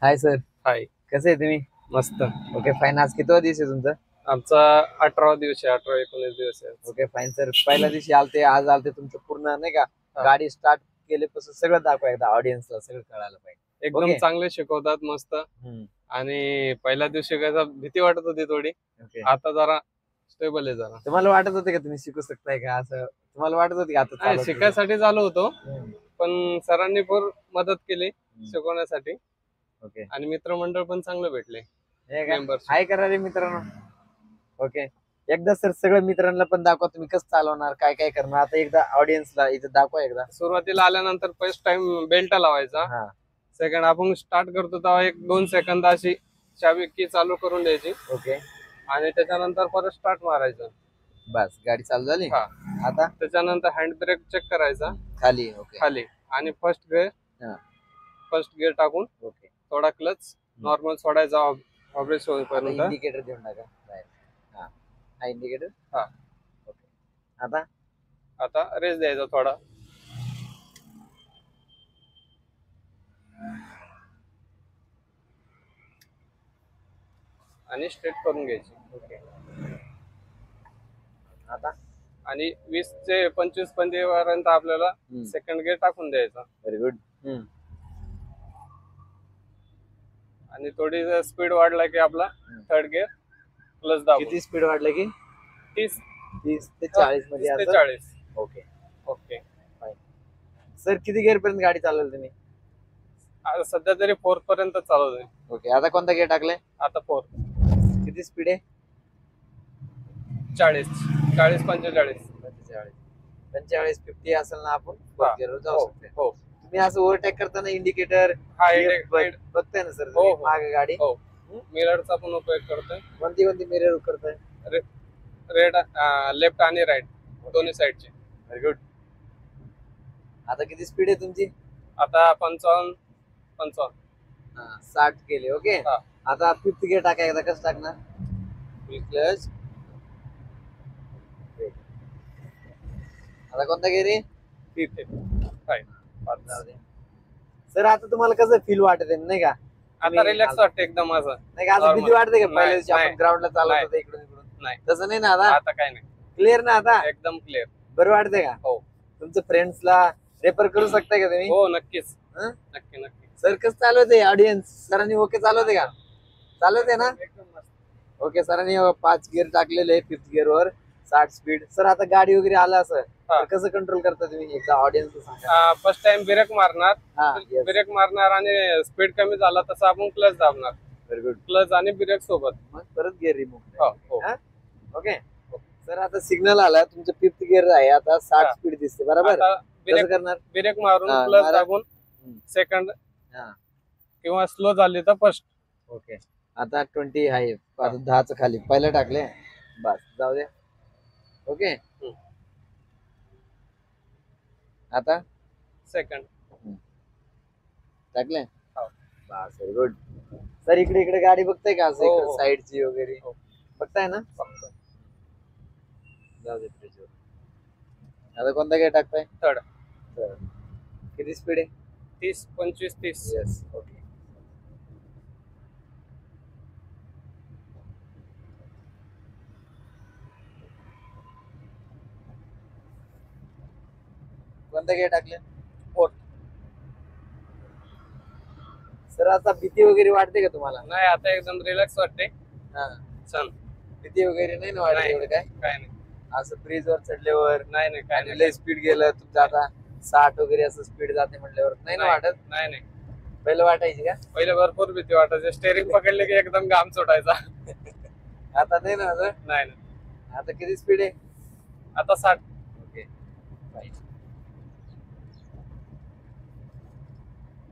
Hi sir. हाय. कसे आहे तुम्ही? मस्त. Okay fine. आज कितवा दिवस आहे तुमचा? आमचा 18वा दिवस आहे, 18-19 दिवस आहे. Okay fine sir. पहिल्या दिवशी आलते, आज आलते, तुमचं पूर्ण नाही का हा. गाडी स्टार्ट केल्यापासून सगळं दाखवा एकदा ऑडियन्सला, सगळं कळायला पाहिजे. एकदम ओके. चांगले शिकवतात, मस्त. आणि पहिल्या दिवशी कसं भीती वाटत होती थोडी, ओके. आता जरा स्टेबल आहे जरा. तुम्हाला वाटत होते का तुम्ही शिकू शकताय का, असं तुम्हाला वाटत होती का आता नाही, चालवत शिकायसाठी चालू होतो, होतं? पण सरांनी भरपूर मदत केली शिकवण्यासाठी. ओके. आणि मित्रमंडळ पण चांगलं भेटले. हे का? Members. हाय करा रे मित्रांनो. ओके. एकदा सर सगळं मित्रांना पण दाखवा तुम्ही कसं चालवणार, काय काय करणार. आता एकदा ऑडियन्सला इथं दाखवा एकदा. सुरुवातीला आल्यानंतर फर्स्ट टाइम बेल्ट लावायचा. हा. सेकंड आपण स्टार्ट करतो तेव्हा 1-2 सेकंद अशी चावी की चालू करून द्यायची. ओके. आणि त्याच्यानंतर परत स्टार्ट मारायचं. बस गाडी चालू झाली. हा. आता त्याच्यानंतर हँड ब्रेक चेक करायचा खाली. ओके. खाली, आणि फर्स्ट गिअर टाकून ओके. थोडा क्लच नॉर्मल सोडायचा ऑब्रेस होईपर्यंत. इंडिकेटर देऊन टाका. हा इंडिकेटर. हा. ओके. आता रेस द्यायचा थोडा. आणि स्ट्रेट करून घ्यायची. ओके. आता आणि 20 ते 25 पर्यंत आपल्याला सेकंड गिअर टाकून द्यायचा. Very good. आणि थोडी स्पीड वाढला की आपला थर्ड गिअर प्लस दाबून. किती स्पीड वाढलं की 30 ते 40 मध्ये 30 ते असं? 40. ओके. ओके. सर किती गिअर पर्यंत गाडी चालवली तुम्ही? आता सध्या तरी 4th पर्यंत चालवतोय. ओके. आता कोणता गिअर टाकलाय? आता 4. किती स्पीड आहे? 40 45 45 50 असेल ना, आपण हा. गिअरवर जाऊ हो, शकतो. हो. तुम्ही असं ओव्हरटेक करताना इंडिकेटर हा, बघताय ना सर? हो, हो. मागे गाडी हो. मिररचा पण उपयोग करतोय. कोणती मिरर करताय? रेड, लेफ्ट आणि राईट दोन्ही साईडचे. Very good. आता किती स्पीड आहे तुमची? आता 55. 60 केले. ओके. हा. आता 5th गिअर टाका एकदा. कसं टाकणार? क्लच. आता कोणता गिअर आहे? 5. सर आता तुम्हाला कसं फील वाटत आहे नाही का? आता रिलॅक्स वाटते एकदम असं. नाही का, असं भीती वाटते का पहिल्या दिवशी आपण नाही. ग्राउंडला चालत नाही. होतो इकडून इकडून? नाही, तसं नाही ना आता? आता काय नाही, क्लिअर ना आता? एकदम क्लिअर. बरं वाटतंय का? हो. तुमच्या फ्रेंड्सला रेफर करू शकताय का तुम्ही? हो, नक्कीच. हं? नक्की. सर कसं चालवते ऑडियन्स? सरांनी ओके चालवते का? चालवते ना? एकदम मस्त. ओके. सरांनी 5 गिअर टाकलेले 5th गिअर वर 60 स्पीड. सर आता गाडी वगैरे आला असं हा. तर कसं कंट्रोल करता तुम्ही? एकदा ऑडियन्स सांगा. फर्स्ट टाइम ब्रेक मारणार. हा. yes. ब्रेक मारणार आणि स्पीड कमी झाला तसं आपण क्लच दाबणार. Very good. क्लच आणि ब्रेक सोबत. मग परत गिअर रिमूव्ह. हो, हो. ओके. सर आता सिग्नल आला, तुमचं 5th गिअर आहे, आता 60 हा. स्पीड दिसते बरोबर? आता कसं करणार? ब्रेक मारून हा, क्लच मारा. दाबून सेकंड हा. किंवा स्लो झाली तर फर्स्ट. ओके. आता 20 आहे, आता 10च खाली पहिलं टाकले. बस जाऊ दे. ओके. आता सेकंड टाकले. हो. बस व्हेरी गुड. सर इकडे गाडी बघताय का असं? हो, इकडे हो. साईडची वगैरे हो. बघताय ना? जाऊ दे त्याच्यावर. आता कोणता गिअर टाकताय? थर्ड. किती स्पीड आहे? 30 25 30. येस. ओके. कोणता गिअर टाकले? 4. सर आता भीती वगैरे वाटते का तुम्हाला? नाही, आता एकदम रिलॅक्स वाटते. हा. चल. भीती वगैरे नाही ना वाटत नाही. एवढं? काय काय नाही. असं ब्रिज वर चढल्यावर नाही काय आणि नाही. लय स्पीड गेलं तुमचं, आता 60 वगैरे असं स्पीड जाते म्हटल्यावर नाही ना वाटत? नाही. पहिलं वाटायची का? पहिले भरपूर भीती वाटायची. स्टेअरिंग पकडले की एकदम घाम सुटायचा. आता नाही ना असं? नाही. आता किती स्पीड आहे? आता 60. ओके.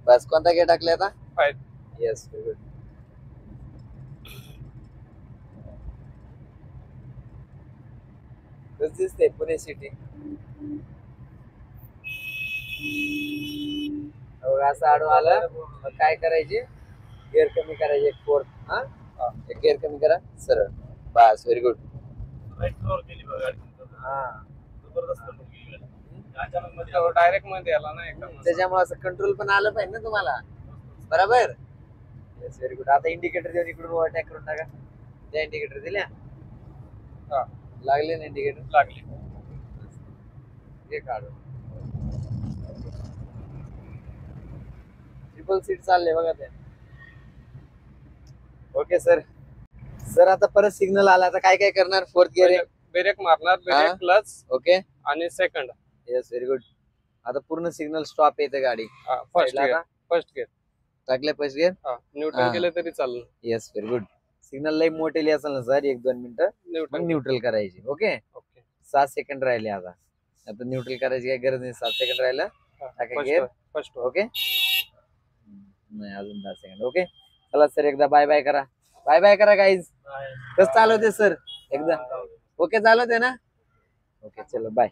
बस कोणता गिअर टाकले आता? 5. येस. Very good. कसं दिसते पुणे सिटी? असं आडवा आलं मग काय करायचे? गिअर कमी करायचे. 4th. हा. एक गिअर कमी करा सरळ. बस व्हेरी गुड. हा. डायरेक्ट मध्ये आला ना एकदम. त्याच्यामुळे असं कंट्रोल पण आलं पाहिजे ना तुम्हाला, बरोबर? Very good. आता इंडिकेटर देऊन इकडून ओव्हरटेक करून टाका. त्या इंडिकेटर दिल्या हा लागले ना इंडिकेटर. लागली. हे काढू. ट्रिपल सीट चालले बघा ते. Okay sir. सर आता परत सिग्नल आला, आता काय काय करणार? Fourth gear. ब्रेक मारणार, हा. Break clutch okay. आणि सेकंड. Yes very good. आता पूर्ण सिग्नल स्टॉप येते गाडी. First gear. फर्स्ट गिअर टाकले फर्स्ट गिअर. न्यूट्रल हा. केलं तरी चालेल. Yes very good. सिग्नल लई मोठे असेल ना सर, 1-2 मिनिटं मग न्यूट्रल. न्यूट्रल करायची. ओके. ओके. 7 सेकंड राहिले आता. आता न्यूट्रल करायची काही गरज नाही. 7 सेकंड राहिलं. टाका गिअर. फर्स्ट. ओके. नाही अजून 10 सेकंड. ओके. चला सर एकदा बाय बाय करा. बाय बाय करा गाईज. कसं चालवते सर? एकदा ओके चालवते ना? ओके चलो बाय.